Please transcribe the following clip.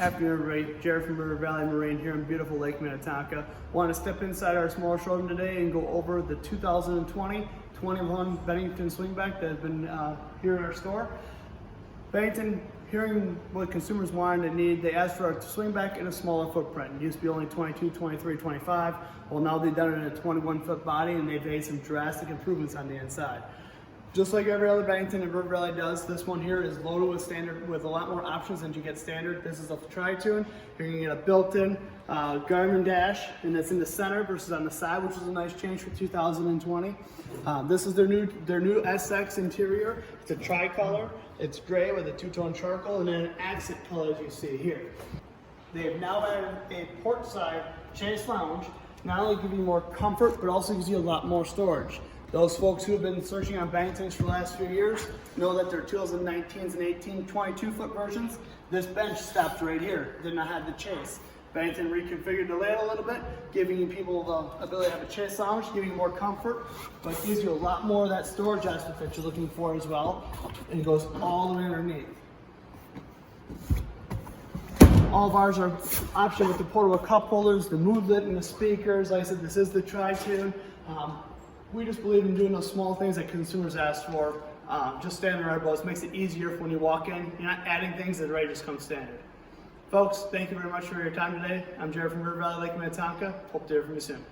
Afternoon, everybody. Jared from River Valley Marine here in beautiful Lake Minnetonka. Want to step inside our small showroom today and go over the 2020-21 Bennington Swingback that has been here in our store. Bennington, hearing what consumers wanted and needed, they asked for a swingback in a smaller footprint. It used to be only 22, 23, 25. Well, now they've done it in a 21-foot body and they've made some drastic improvements on the inside. Just like every other Bennington and River Valley does, this one here is loaded with a lot more options than you get standard. This is a tri-tune. You're gonna get a built-in Garmin dash, and it's in the center versus on the side, which is a nice change for 2020. This is their new SX interior. It's a tri-color. It's gray with a two-tone charcoal, and then an accent color as you see here. They have now added a port side chaise lounge. Not only give you more comfort, but also gives you a lot more storage. Those folks who have been searching on Benningtons for the last few years know that their 2019s and 18, 22-foot versions, this bench stopped right here, did not have the chase. Bennington reconfigured the layout a little bit, giving you people the ability to have a chase lounge, giving you more comfort, but gives you a lot more of that storage aspect that you're looking for as well, and it goes all the way underneath. All of ours are option with the portable cup holders, the moodlet, and the speakers. Like I said, this is the tri-tune. We just believe in doing those small things that consumers ask for. Just standard boats makes it easier for when you walk in. You're not adding things that already just come standard. Folks, thank you very much for your time today. I'm Jared from River Valley Lake Minnetonka. Hope to hear from you soon.